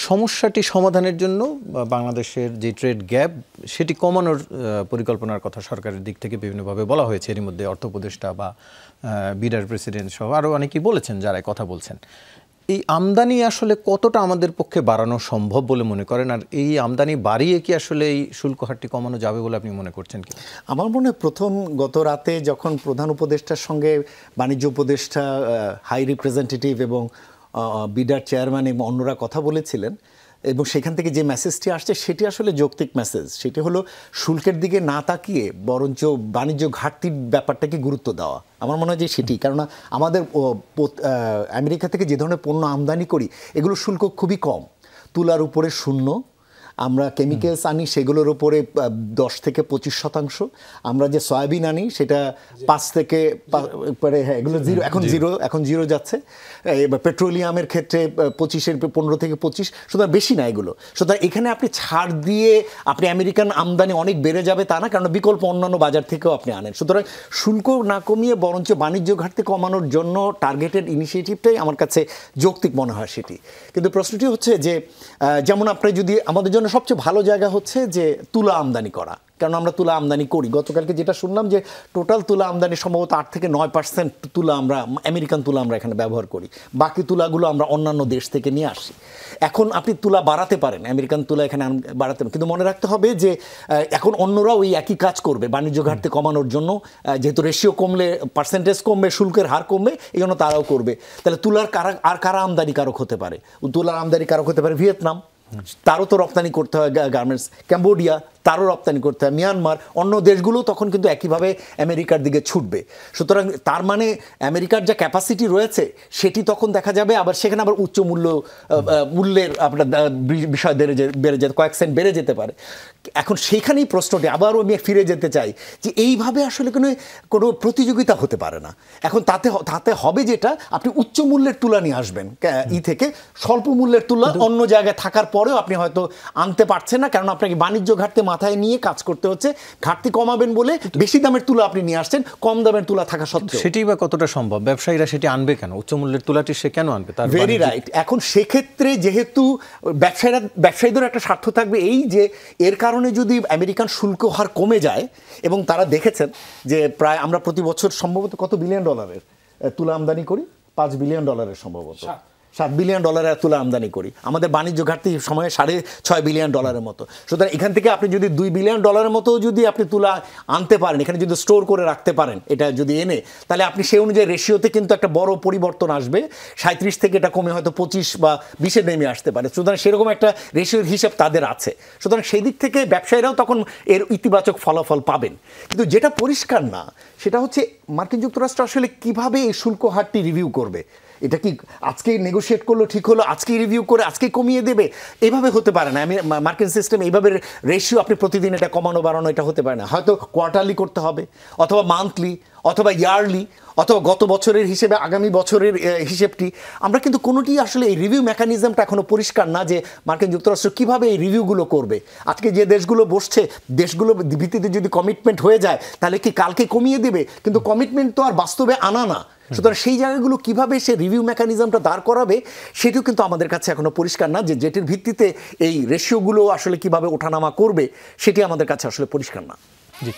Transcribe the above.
সমস্যাটি সমাধানের জন্য বাংলাদেশের যে ট্রেড গ্যাপ সেটি কমানোর পরিকল্পনার কথা সরকারের দিক থেকে বিভিন্নভাবে বলা হয়েছে। এর মধ্যে অর্থ উপদেষ্টা বা বিডার প্রেসিডেন্ট সহ আরও অনেকেই বলেছেন যারা কথা বলছেন। এই আমদানি আসলে কতটা আমাদের পক্ষে বাড়ানো সম্ভব বলে মনে করেন, আর এই আমদানি বাড়িয়ে কি আসলে এই শুল্ক হারটি কমানো যাবে বলে আপনি মনে করছেন কি? আমার মনে হয় প্রথম গত রাতে যখন প্রধান উপদেষ্টার সঙ্গে বাণিজ্য উপদেষ্টা, হাই রিপ্রেজেন্টেটিভ এবং বিডার চেয়ারম্যান এবং অন্যরা কথা বলেছিলেন এবং সেখান থেকে যে মেসেজটি আসছে সেটি আসলে যৌক্তিক মেসেজ। সেটি হলো শুল্কের দিকে না তাকিয়ে বরঞ্চ বাণিজ্য ঘাটতির ব্যাপারটাকে গুরুত্ব দেওয়া। আমার মনে হয় যে সেটি, কারণ আমাদের আমেরিকা থেকে যে ধরনের পণ্য আমদানি করি এগুলো শুল্ক খুবই কম। তুলার উপরে 0, আমরা কেমিক্যালস আনি সেগুলোর উপরে 10 থেকে 25%, আমরা যে সয়াবিন আনি সেটা 5 থেকে হ্যাঁ এগুলো 0, এখন জিরো যাচ্ছে। এবার পেট্রোলিয়ামের ক্ষেত্রে 15 থেকে 25, সুতরাং বেশি না এগুলো। সুতরাং এখানে আপনি ছাড় দিয়ে আপনি আমেরিকান আমদানি অনেক বেড়ে যাবে তা না, কারণ বিকল্প অন্যান্য বাজার থেকেও আপনি আনেন। সুতরাং শুল্ক না কমিয়ে বরঞ্চ বাণিজ্য ঘাটতি কমানোর জন্য টার্গেটেড ইনিশিয়েটিভটাই আমার কাছে যৌক্তিক মনে হয় সেটি। কিন্তু প্রশ্নটি হচ্ছে যে যেমন আপনি যদি আমাদের জন্য সবচেয়ে ভালো জায়গা হচ্ছে যে তুলা আমদানি করা, কারণ আমরা তুলা আমদানি করি। গতকালকে যেটা শুনলাম যে টোটাল তুলা আমদানি সম্ভবত 8 থেকে 9% তুলা আমরা আমেরিকান তুলা আমরা এখানে ব্যবহার করি, বাকি তুলাগুলো আমরা অন্যান্য দেশ থেকে নিয়ে আসি। এখন আপনি তুলা বাড়াতে পারেন, আমেরিকান তুলা এখানে বাড়াতে পারেন, কিন্তু মনে রাখতে হবে যে এখন অন্যরাও ওই একই কাজ করবে বাণিজ্য ঘাটতি কমানোর জন্য। যেহেতু রেশিও কমলে পার্সেন্টেজ কমবে, শুল্কের হার কমবে, এই জন্য তারাও করবে। তাহলে তুলার কারা আমদানিকারক হতে পারে? তুলার আমদানিকারক হতে পারে ভিয়েতনাম, তারও তো রপ্তানি করতে হয় গার্মেন্টস, ক্যাম্বোডিয়া তারও রপ্তানি করতে হয়, মিয়ানমার, অন্য দেশগুলো তখন কিন্তু একইভাবে আমেরিকার দিকে ছুটবে। সুতরাং তার মানে আমেরিকার যে ক্যাপাসিটি রয়েছে সেটি তখন দেখা যাবে, আবার সেখানে আবার উচ্চ মূল্যের আপনার বিষয় বেড়ে যেতে কয়েক সেন্ট বেড়ে যেতে পারে। এখন সেইখানেই প্রশ্নটি আবারও আমি ফিরে যেতে চাই যে এইভাবে আসলে কোনো প্রতিযোগিতা হতে পারে না। এখন তাতে হবে যেটা, আপনি উচ্চ মূল্যের তুলা নিয়ে আসবেন থেকে, স্বল্প মূল্যের তুলা অন্য জায়গায় থাকার পরেও আপনি হয়তো আনতে পারছেন না, কারণ আপনাকে বাণিজ্য ঘাটতি মাথায় নিয়ে কাজ করতে হচ্ছে। ঘাটতি কমাবেন বলে বেশি দামের তুলা আপনি নিয়ে আসছেন, কম দামের তুলা থাকা সত্ত্বেও। সেটি বা কতটা সম্ভব? ব্যবসায়ীরা সেটি আনবে কেন? উচ্চ মূল্যের তুলাটি সে কেন আনবে? তার ভেরি রাইট। এখন সেক্ষেত্রে যেহেতু ব্যবসায়ীদের একটা স্বার্থ থাকবে এই যে এর কারণে যদি আমেরিকান শুল্ক হার কমে যায়, এবং তারা দেখেছেন যে প্রায় আমরা প্রতি বছর সম্ভবত কত বিলিয়ন ডলারের তুলা আমদানি করি, $5 বিলিয়ন সম্ভবত, $7 বিলিয়ন তুলা আমদানি করি। আমাদের বাণিজ্য ঘাটতি সময়ে $6.5 বিলিয়ন মতো। সুতরাং এখান থেকে আপনি যদি $2 বিলিয়ন মতো যদি আপনি তুলা আনতে পারেন, এখানে যদি স্টোর করে রাখতে পারেন, এটা যদি এনে, তাহলে আপনি সেই অনুযায়ী রেশিওতে কিন্তু একটা বড় পরিবর্তন আসবে। 37 থেকে এটা কমে হয়তো 25 বা 20-এ নেমে আসতে পারে। সুতরাং সেরকম একটা রেশিওর হিসাব তাদের আছে। সুতরাং সেই দিক থেকে ব্যবসায়ীরাও তখন এর ইতিবাচক ফলাফল পাবেন। কিন্তু যেটা পরিষ্কার না সেটা হচ্ছে মার্কিন যুক্তরাষ্ট্র আসলে কিভাবে এই শুল্ক হারটি রিভিউ করবে। এটা কি আজকেই নেগোশিয়েট করলো ঠিক হলো, আজকেই রিভিউ করে আজকেই কমিয়ে দেবে? এইভাবে হতে পারে না। মার্কিন সিস্টেম এইভাবে রেশিও আপনি প্রতিদিন এটা কমানো বাড়ানো এটা হতে পারে না। হয়তো কোয়ার্টারলি করতে হবে, অথবা মান্থলি, অথবা ইয়ারলি, অথবা গত বছরের হিসেবে আগামী বছরের হিসেবটি। আমরা কিন্তু কোনোটি আসলে এই রিভিউ মেকানিজমটা এখনো পরিষ্কার না যে মার্কিন যুক্তরাষ্ট্র কীভাবে এই রিভিউগুলো করবে। আজকে যে দেশগুলো বসছে, দেশগুলো ভিত্তিতে যদি কমিটমেন্ট হয়ে যায় তাহলে কি কালকে কমিয়ে দেবে? কিন্তু কমিটমেন্ট তো আর বাস্তবে আনা না। সুতরাং সেই জায়গাগুলো কীভাবে সে রিভিউ মেকানিজমটা দাঁড় করাবে সেটিও কিন্তু আমাদের কাছে এখনো পরিষ্কার না, যে যেটির ভিত্তিতে এই রেশিওগুলো আসলে কিভাবে ওঠানামা করবে সেটি আমাদের কাছে আসলে পরিষ্কার না। জি।